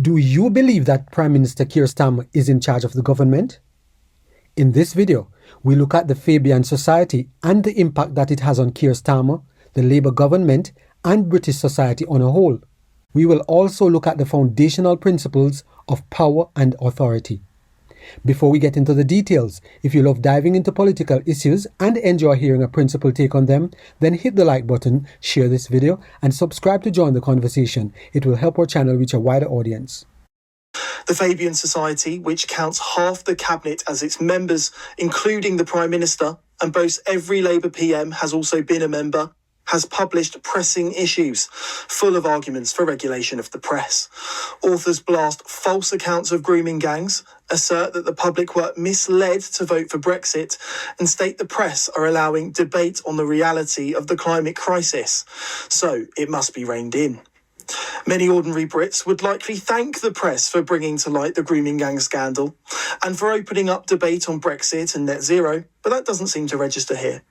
Do you believe that Prime Minister Keir Starmer is in charge of the government? In this video, we look at the Fabian society and the impact that it has on Keir Starmer, the Labour government, and British society on a whole. We will also look at the foundational principles of power and authority. Before we get into the details, if you love diving into political issues and enjoy hearing a principled take on them, then hit the like button, share this video, and subscribe to join the conversation. It will help our channel reach a wider audience. The Fabian Society, which counts half the cabinet as its members, including the Prime Minister, and boasts every Labour PM has also been a member, has published pressing issues, full of arguments for regulation of the press. Authors blast false accounts of grooming gangs, assert that the public were misled to vote for Brexit, and state the press are allowing debate on the reality of the climate crisis. So it must be reined in. Many ordinary Brits would likely thank the press for bringing to light the grooming gang scandal and for opening up debate on Brexit and net zero, but that doesn't seem to register here.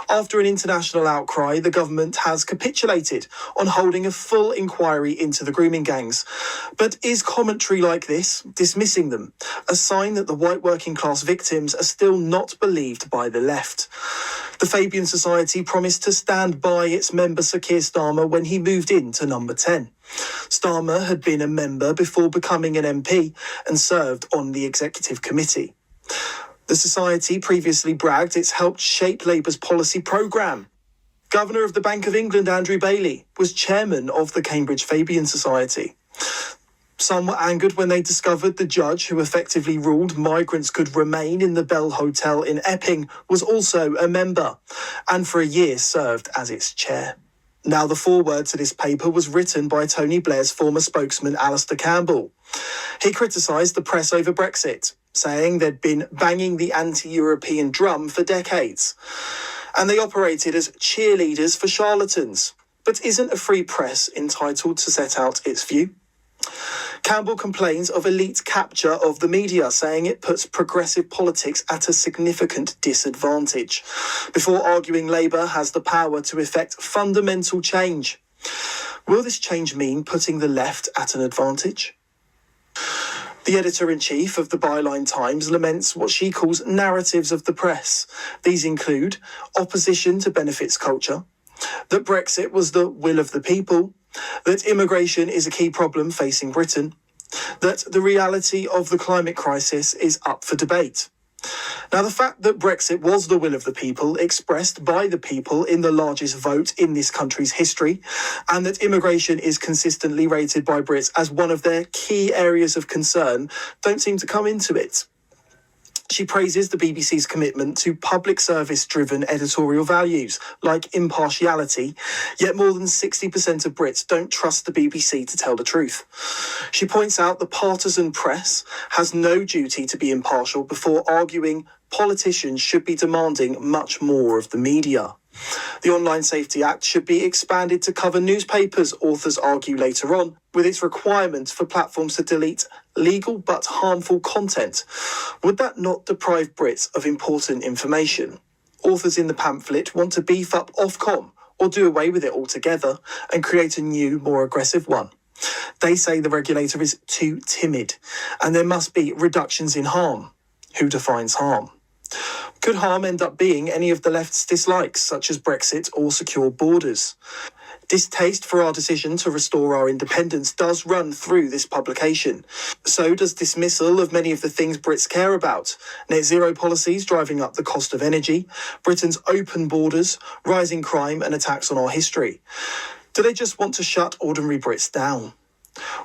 After an international outcry, the government has capitulated on holding a full inquiry into the grooming gangs. But is commentary like this, dismissing them, a sign that the white working class victims are still not believed by the left? The Fabian Society promised to stand by its member Sir Keir Starmer when he moved into number 10. Starmer had been a member before becoming an MP and served on the executive committee. The Society previously bragged it's helped shape Labour's policy programme. Governor of the Bank of England, Andrew Bailey, was chairman of the Cambridge Fabian Society. Some were angered when they discovered the judge who effectively ruled migrants could remain in the Bell Hotel in Epping was also a member, and for a year served as its chair. Now the foreword to this paper was written by Tony Blair's former spokesman Alastair Campbell. He criticised the press over Brexit, saying they'd been banging the anti-European drum for decades, and they operated as cheerleaders for charlatans. But isn't a free press entitled to set out its view? Campbell complains of elite capture of the media, saying it puts progressive politics at a significant disadvantage, before arguing Labour has the power to effect fundamental change. Will this change mean putting the left at an advantage? The editor-in-chief of the Byline Times laments what she calls narratives of the press. These include opposition to benefits culture, that Brexit was the will of the people, that immigration is a key problem facing Britain, that the reality of the climate crisis is up for debate. Now, the fact that Brexit was the will of the people, expressed by the people in the largest vote in this country's history, and that immigration is consistently rated by Brits as one of their key areas of concern, don't seem to come into it. She praises the BBC's commitment to public service-driven editorial values, like impartiality, yet more than 60% of Brits don't trust the BBC to tell the truth. She points out the partisan press has no duty to be impartial before arguing politicians should be demanding much more of the media. The Online Safety Act should be expanded to cover newspapers, authors argue later on, with its requirement for platforms to delete legal but harmful content. Would that not deprive Brits of important information? Authors in the pamphlet want to beef up Ofcom or do away with it altogether and create a new, more aggressive one. They say the regulator is too timid and there must be reductions in harm. Who defines harm? Could harm end up being any of the left's dislikes, such as Brexit or secure borders? Distaste for our decision to restore our independence does run through this publication. So does dismissal of many of the things Brits care about. Net zero policies driving up the cost of energy, Britain's open borders, rising crime and attacks on our history. Do they just want to shut ordinary Brits down?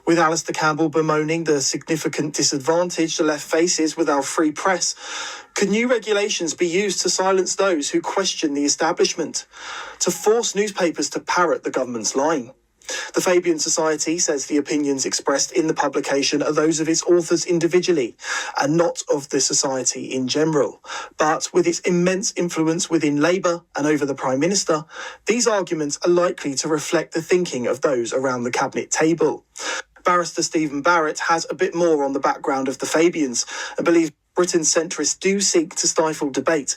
With Alastair Campbell bemoaning the significant disadvantage the left faces with our free press, could new regulations be used to silence those who question the establishment, to force newspapers to parrot the government's line? The Fabian Society says the opinions expressed in the publication are those of its authors individually and not of the society in general. But with its immense influence within Labour and over the Prime Minister, these arguments are likely to reflect the thinking of those around the cabinet table. Barrister Stephen Barrett has a bit more on the background of the Fabians and believes Britain's centrists do seek to stifle debate.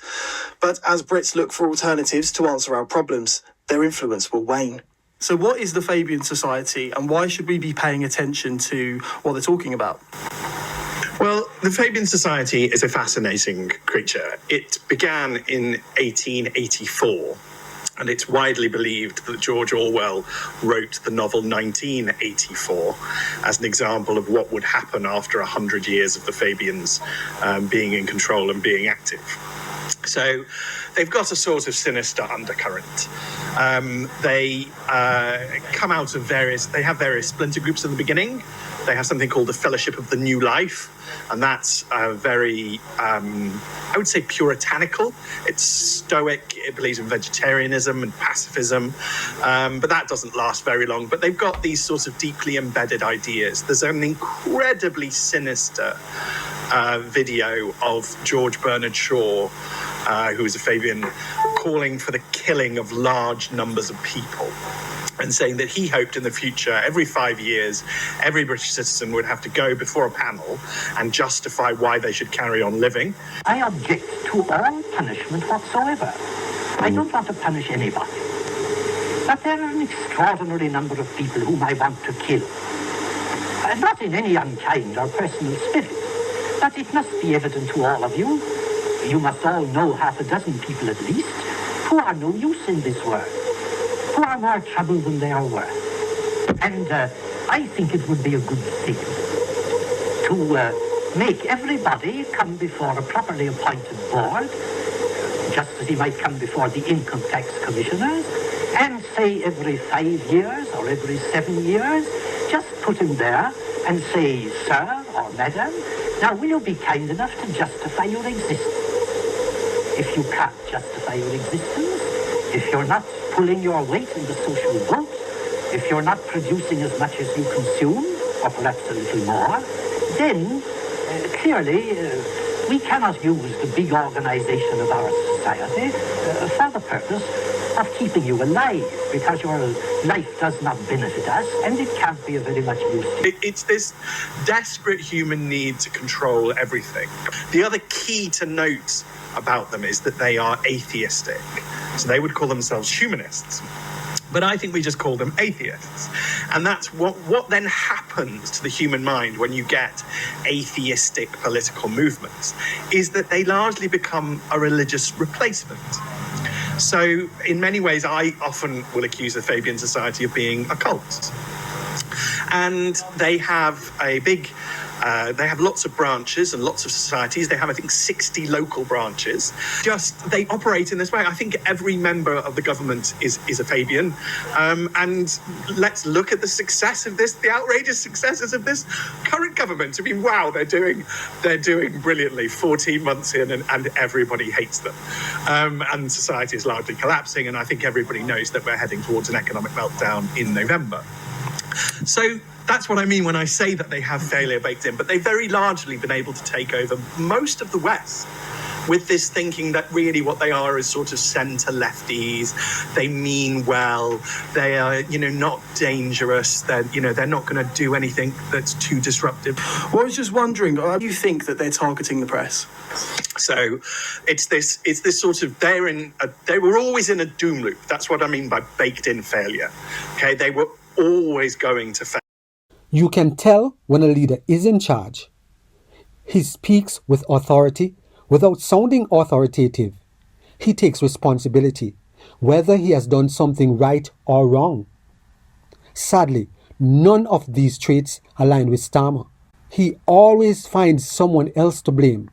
But as Brits look for alternatives to answer our problems, their influence will wane. So what is the Fabian Society and why should we be paying attention to what they're talking about? Well, the Fabian Society is a fascinating creature. It began in 1884. And it's widely believed that George Orwell wrote the novel 1984 as an example of what would happen after 100 years of the Fabians being in control and being active. So they've got a sort of sinister undercurrent. They come out of they have various splinter groups in the beginning. They have something called the Fellowship of the New Life, and that's very, I would say, puritanical. It's stoic. It believes in vegetarianism and pacifism, but that doesn't last very long. But they've got these sorts of deeply embedded ideas. There's an incredibly sinister video of George Bernard Shaw, who is a Fabian, calling for the killing of large numbers of people, and saying that he hoped in the future, every 5 years, every British citizen would have to go before a panel and justify why they should carry on living. I object to all punishment whatsoever. I don't want to punish anybody. But there are an extraordinary number of people whom I want to kill. Not in any unkind or personal spirit, but it must be evident to all of you. You must all know half a dozen people at least who are no use in this world, who are more trouble than they are worth. And I think it would be a good thing to make everybody come before a properly appointed board, just as he might come before the income tax commissioners, and say every 5 years or every 7 years, just put him there and say, sir or madam, now will you be kind enough to justify your existence? If you can't justify your existence, if you're not pulling your weight in the social vote, if you're not producing as much as you consume, or perhaps a little more, then clearly we cannot use the big organization of our society for the purpose of keeping you alive, because your life does not benefit us and it can't be of very much use to you. It's this desperate human need to control everything. The other key to note about them is that they are atheistic. So they would call themselves humanists. But I think we just call them atheists. And that's what then happens to the human mind when you get atheistic political movements, is that they largely become a religious replacement. So in many ways, I often will accuse the Fabian Society of being a cult. And they have they have lots of branches and lots of societies. They have, I think, 60 local branches. They operate in this way. I think every member of the government is a Fabian. And let's look at the success of this, the outrageous successes of this current government. I mean, wow, they're doing brilliantly. 14 months in and everybody hates them. And society is largely collapsing. And I think everybody knows that we're heading towards an economic meltdown in November. So that's what I mean when I say that they have failure baked in, but they've very largely been able to take over most of the West with this thinking that really what they are is sort of centre lefties. They mean well. They are, not dangerous. They're not going to do anything that's too disruptive. Well, I was just wondering, do you think that they're targeting the press? So it's this sort of, they were always in a doom loop. That's what I mean by baked in failure. Okay, they were always going to fail. You can tell when a leader is in charge. He speaks with authority without sounding authoritative. He takes responsibility, whether he has done something right or wrong. Sadly, none of these traits align with Starmer. He always finds someone else to blame,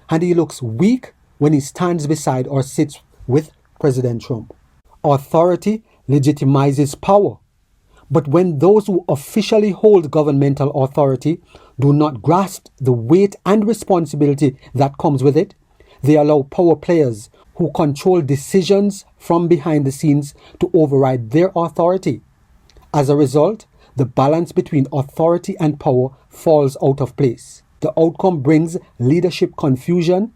and he looks weak when he stands beside or sits with President Trump. Authority legitimizes power. But when those who officially hold governmental authority do not grasp the weight and responsibility that comes with it, they allow power players who control decisions from behind the scenes to override their authority. As a result, the balance between authority and power falls out of place. The outcome brings leadership confusion,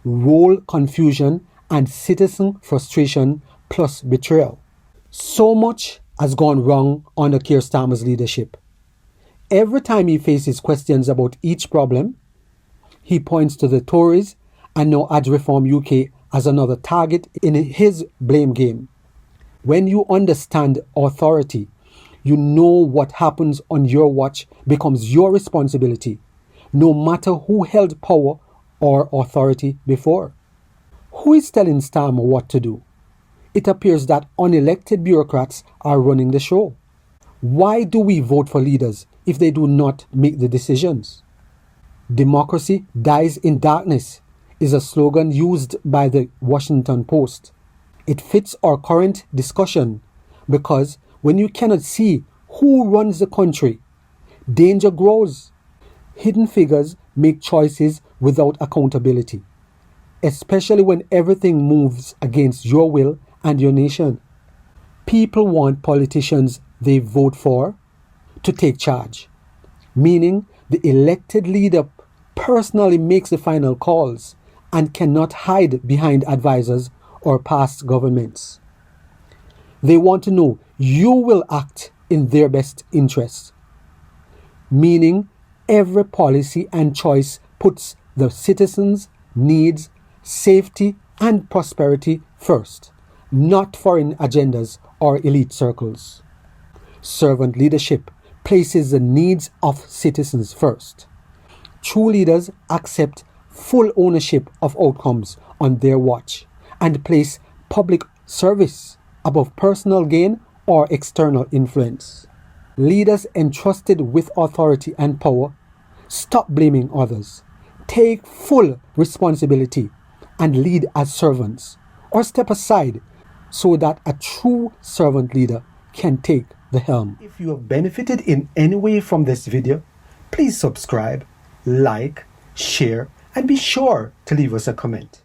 role confusion, and citizen frustration plus betrayal. So much has gone wrong under Keir Starmer's leadership. Every time he faces questions about each problem, he points to the Tories and now adds Reform UK as another target in his blame game. When you understand authority, you know what happens on your watch becomes your responsibility, no matter who held power or authority before. Who is telling Starmer what to do? It appears that unelected bureaucrats are running the show. Why do we vote for leaders if they do not make the decisions? Democracy dies in darkness is a slogan used by the Washington Post. It fits our current discussion because when you cannot see who runs the country, danger grows. Hidden figures make choices without accountability, especially when everything moves against your will and your nation. People want politicians they vote for to take charge, meaning the elected leader personally makes the final calls and cannot hide behind advisors or past governments. They want to know you will act in their best interests, meaning every policy and choice puts the citizens' needs, safety, and prosperity first, not foreign agendas or elite circles. Servant leadership places the needs of citizens first. True leaders accept full ownership of outcomes on their watch and place public service above personal gain or external influence. Leaders entrusted with authority and power stop blaming others, take full responsibility, and lead as servants, or step aside so that a true servant leader can take the helm. If you have benefited in any way from this video, please subscribe, like, share, and be sure to leave us a comment.